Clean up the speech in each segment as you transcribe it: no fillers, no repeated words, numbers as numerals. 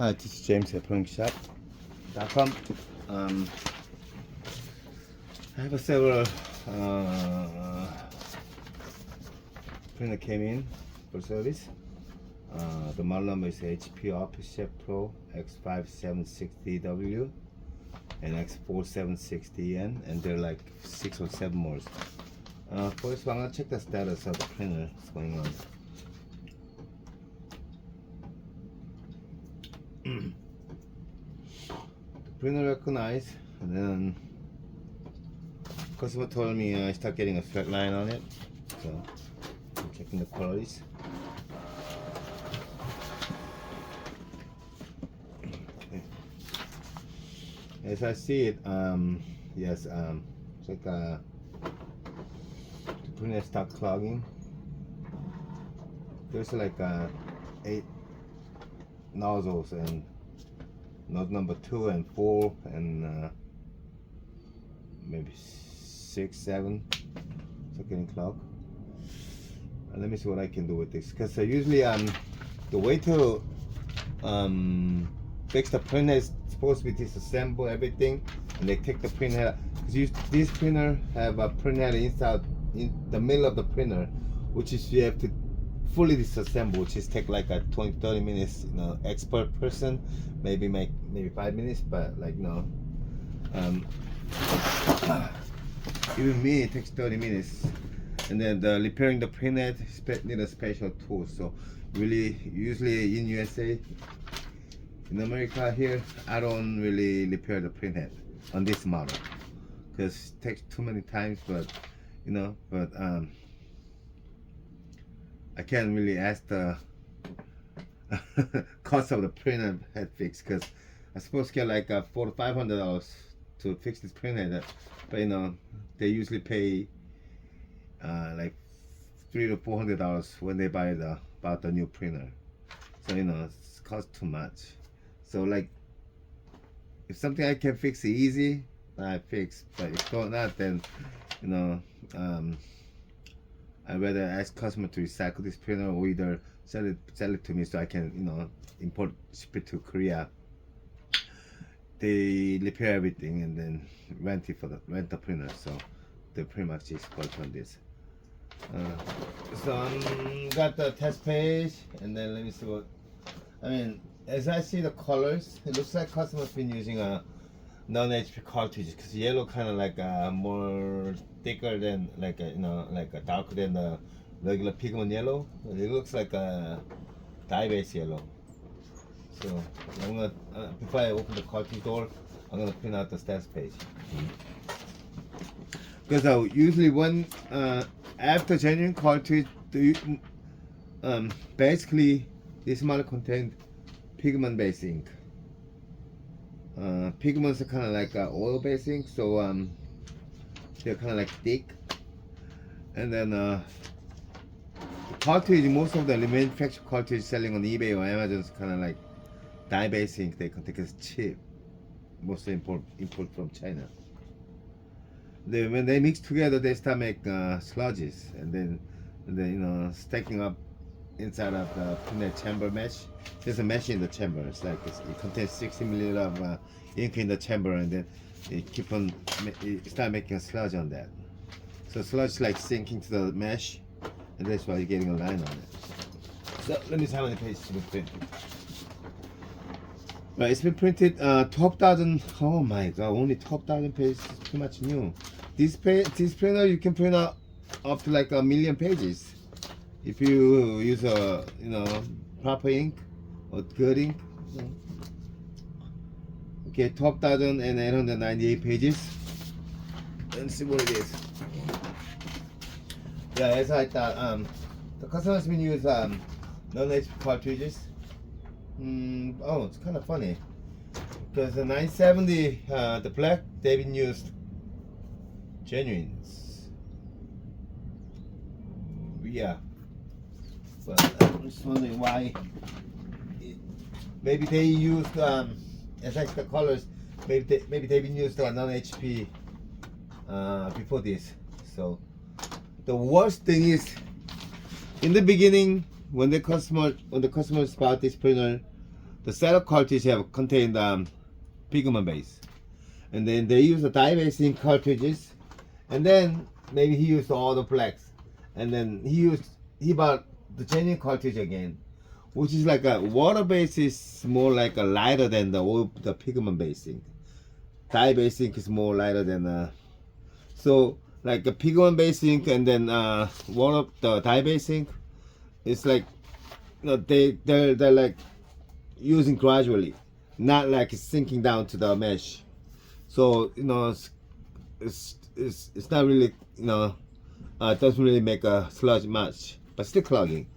Hi, this is James at Proinkshop.com. I have several printer came in for service. The model number is HP officejet Pro x576dw and x476dn, and there are like 6 or 7 more. First, I'm gonna check the status of the printer. What's going on? The printer recognized, and then customer told me I start getting a flat line on it, so I'm checking the qualities. Okay. As I see it, yes, it's like the printer start clogging. There's like 8 nozzles, and nozzle number 2 and 4 and maybe 6, 7 so getting clogged. Let me see what I can do with this, because usually the way to fix the printer is supposed to be disassemble everything, and they take the printhead, because this printer have a printhead inside in the middle of the printer, which is you have to fully disassemble, which is take like a 20-30 minutes. You know, expert person maybe 5 minutes, but like even me it takes 30 minutes. And then the repairing the printhead need a special tool. So really, usually in USA, in America here, I don't really repair the printhead on this model because it takes too many times. But you know, I can't really ask the cost of the printer head fix, because I'm supposed to get like $400 to $500 to fix this printer, but you know, they usually pay like $300 to $400 when they buy the new printer. So you know, it's cost too much. So like, if something I can fix easy, I fix. But if not, then you know, I'd rather ask customer to recycle this printer, or either sell it to me so I can, you know, ship it to Korea. They repair everything and then rent the printer. So they pretty much is work on this. So got the test page, and then let me see what I mean. As I see the colors, it looks like customer's been using a non-HP cartridge, because yellow kind of like more thicker than like you know, like darker than the regular pigment yellow. It looks like a dye-based yellow. So I'm gonna before I open the cartridge door, I'm gonna print out the status page. Because usually when after changing cartridge, basically this model contained pigment-based ink. Pigments are kind of like oil-based ink, so they're kind of like thick. And then the cartridge, most of the manufactured cartridge selling on eBay or Amazon is kind of like dye-based ink. They can take it cheap, mostly import from China. When they mix together, they start make sludges, and then you know, stacking up inside of the printhead chamber mesh. There's a mesh in the chamber. It's like it contains 60 milliliters of ink in the chamber, and then it start making a sludge on that. So sludge like sinking to the mesh, and that's why you're getting a line on it. So let me see how many pages it's been printed. Right, it's been printed 12,000. Oh my god, only 12,000 pages. It's too much new. This printer you can print out up to like 1,000,000 pages if you use a, you know, proper ink or good ink. Okay, 12,898 pages. Let's see what it is. Yeah, as I thought, the customer's been using non-HP cartridges. Oh, it's kind of funny, because the 970, the black, they've been used genuines. Yeah, but I'm just wondering why. Maybe they used, as I see the colors, maybe they've been used non-HP before this. So the worst thing is, in the beginning, when the customer bought this printer, the setup cartridge have contained pigment base, and then they use the dye-basing cartridges, and then maybe he used all the blacks, and then he bought the genuine cartridge again, which is like a water base is more like a lighter than the pigment basing. Dye basing is more lighter than so like a pigment basing and then the dye basing, it's like they're like using gradually, not like sinking down to the mesh. So it's not really it doesn't really make a sludge much, but still clogging.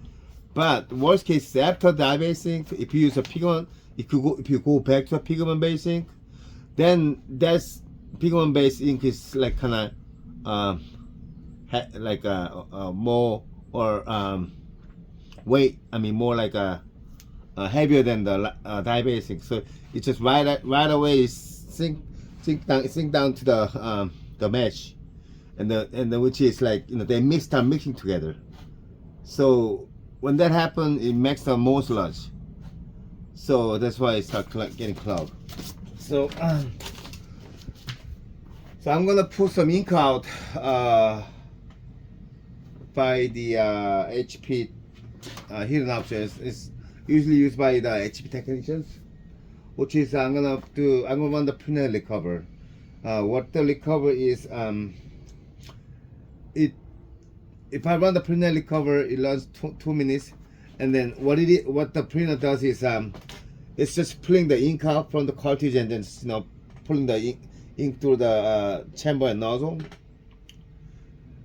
But worst case, after dye basing, if you use a pigment, if you go back to a pigment basing, then that's pigment based ink is like kind of more or weight. I mean more like heavier than the dye basing. So it just right away sink down to the mesh, and the which is like they start mixing together. So when that happens, it makes the more sludge. So that's why it starts getting clogged. So so I'm gonna put some ink out by the HP hidden options. It's usually used by the HP technicians, which is I'm gonna run the printhead recover. What the recover is, if I run the printhead recover, it runs 2 minutes, and then what the printer does is it's just pulling the ink out from the cartridge and then pulling the ink through the chamber and nozzle.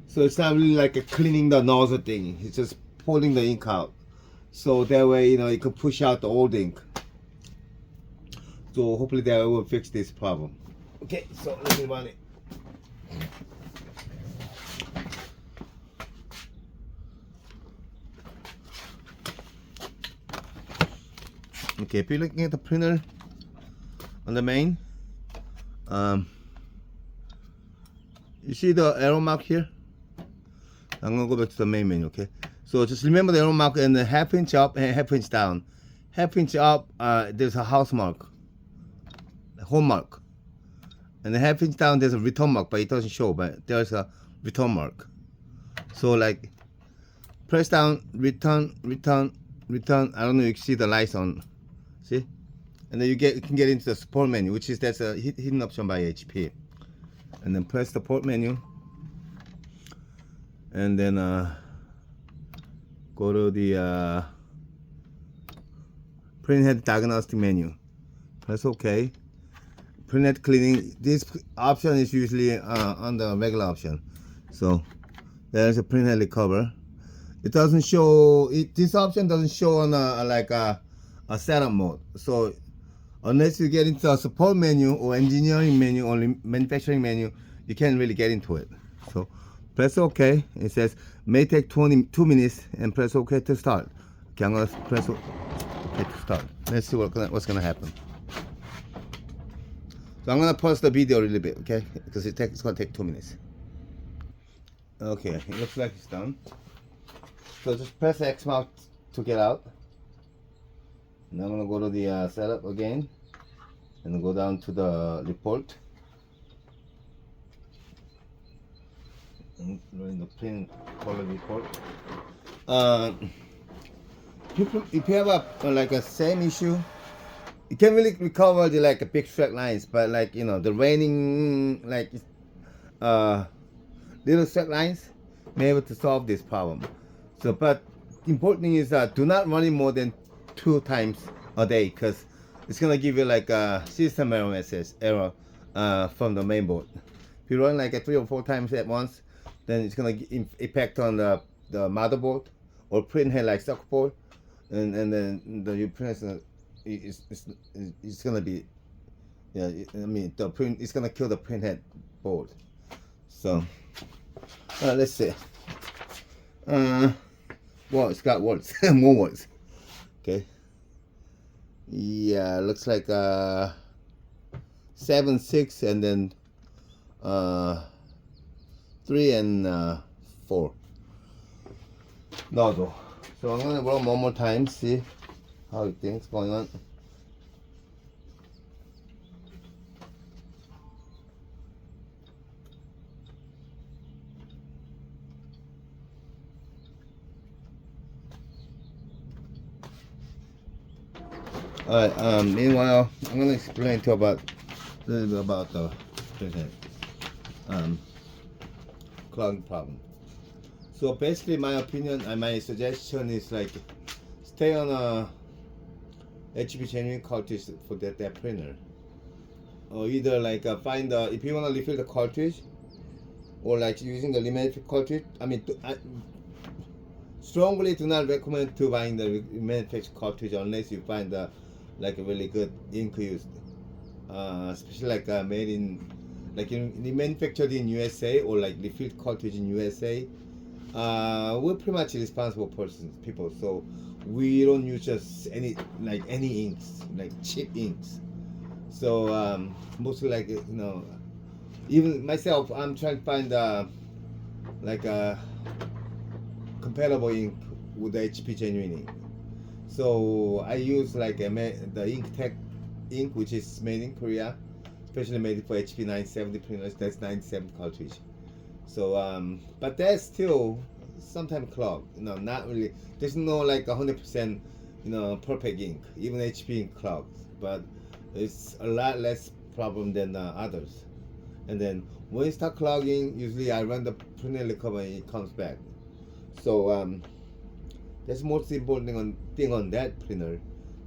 So it's not really like a cleaning the nozzle thing. It's just pulling the ink out. So that way you can push out the old ink. So hopefully that will fix this problem. Okay, so let me run it. Okay, if you're looking at the printer on the main, you see the arrow mark here? I'm gonna go back to the main menu, okay? So just remember the arrow mark and the half inch up and half inch down. Half inch up, there's a house mark, a home mark. And the half inch down, there's a return mark, but it doesn't show, but there's a return mark. So like, press down, return. I don't know if you can see the lights on. See? And then you can get into the support menu, which is that's a hidden option by HP. And then press the port menu, and then go to the printhead diagnostic menu. Press OK. Printhead cleaning. This option is usually on the regular option. So there's a printhead recover. It doesn't show. This option doesn't show on a setup mode. So unless you get into a support menu or engineering menu or manufacturing menu, you can't really get into it. So press OK. It says may take 22 minutes and press OK to start. Okay, I'm gonna press OK to start. Let's see what's gonna happen. So I'm gonna pause the video a little bit, okay? Because it's gonna take 2 minutes. Okay, it looks like it's done. So just press X mark to get out. Now I'm gonna go to the setup again, and go down to the report. And running the print color report. If you have a same issue, you can really recover the big straight lines, but the raining little straight lines may be able to solve this problem. So, but the important thing is do not run it more than 2 times a day, because it's gonna give you a system error message from the main board. If you run 3 or 4 times at once, then it's gonna impact on the motherboard or printhead circuit board, and then the printer it's gonna be it's gonna kill the printhead board. So let's see. Well, it's got words. More words. Okay. Yeah, looks like 7, 6, and then 3 and 4 nozzle. So I'm gonna run one more time, see how things going on. Alright, meanwhile, I'm gonna explain to you about a little bit about the printhead clogging problem. So basically, my opinion and my suggestion is like stay on a HP genuine cartridge for that printer, or either like find if you wanna refill the cartridge, or like using the limited cartridge. I mean, I strongly do not recommend to buying the manufactured cartridge unless you find like a really good ink used, especially like made in like manufactured in USA, or like refilled cartridge in USA. We're pretty much responsible people, so we don't use just any inks, like cheap inks. So mostly like even myself, I'm trying to find like a compatible ink with the HP genuine ink. So I use like the InkTech ink, which is made in Korea, especially made for HP 970 printers. That's 970 cartridge. So but that's still sometimes clogged. Not really. There's no like 100% perfect ink. Even HP ink clogs, but it's a lot less problem than others. And then when it start clogging, usually I run the printhead recover and it comes back. So that's most important thing on that printer,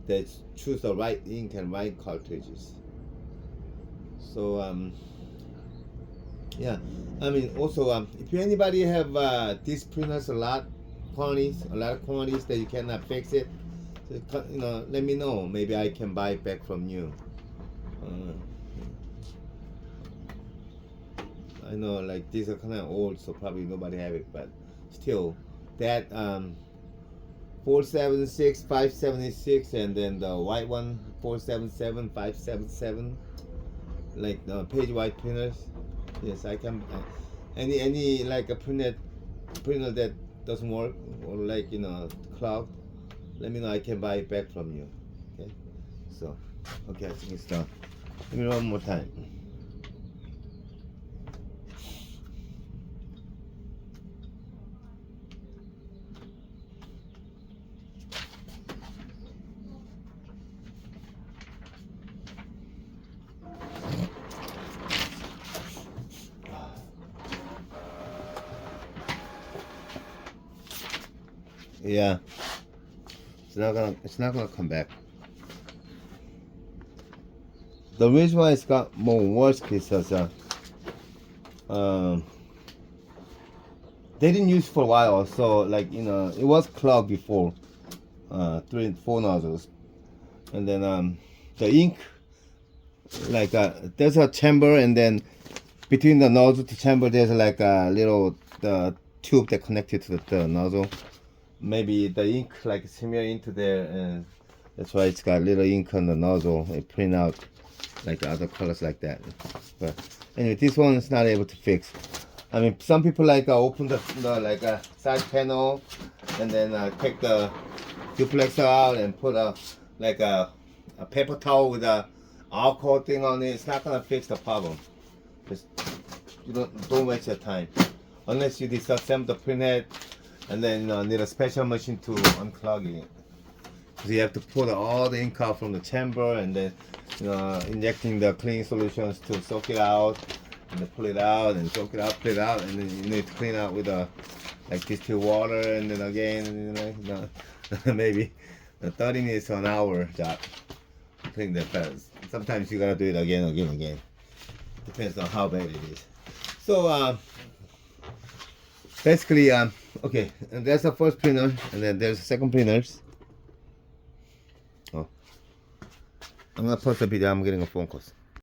that choose the right ink and right cartridges. So yeah, I mean also if anybody have these printers a lot of quantities that you cannot fix it, so, let me know. Maybe I can buy it back from you. I know like these are kind of old, so probably nobody have it, but still that 476, 576, and then the white one 477, 577, like page white printers. Yes, I can. Any like a printer that doesn't work, or like clogged, let me know. I can buy it back from you. Okay. So okay, I think it's done. Let me one more time. Yeah, it's not gonna come back. The reason why it's got more worse is because they didn't use it for a while, so like it was clogged before, 3 and 4 nozzles, and then the ink, like there's a chamber, and then between the nozzle to chamber there's like a little tube that connected to the nozzle. Maybe the ink like smear into there, and that's why it's got little ink on the nozzle. It print out like the other colors like that. But anyway, this one is not able to fix. I mean, some people like open the like side panel, and then take the duplexer out and put a paper towel with a alcohol thing on it. It's not gonna fix the problem. Just don't waste your time unless you disassemble the printhead, and then need a special machine to unclog it. So you have to pull all the ink out from the chamber, and then injecting the cleaning solutions to soak it out, and then pull it out and soak it out, pull it out, and then you need to clean out with like distilled water, and then again, maybe 30 minutes to an hour job. Clean that fast. Sometimes you gotta do it again. Depends on how bad it is. So basically, okay, and there's the first printer, and then there's the second printers. Oh, I'm gonna pause the video. I'm getting a phone call.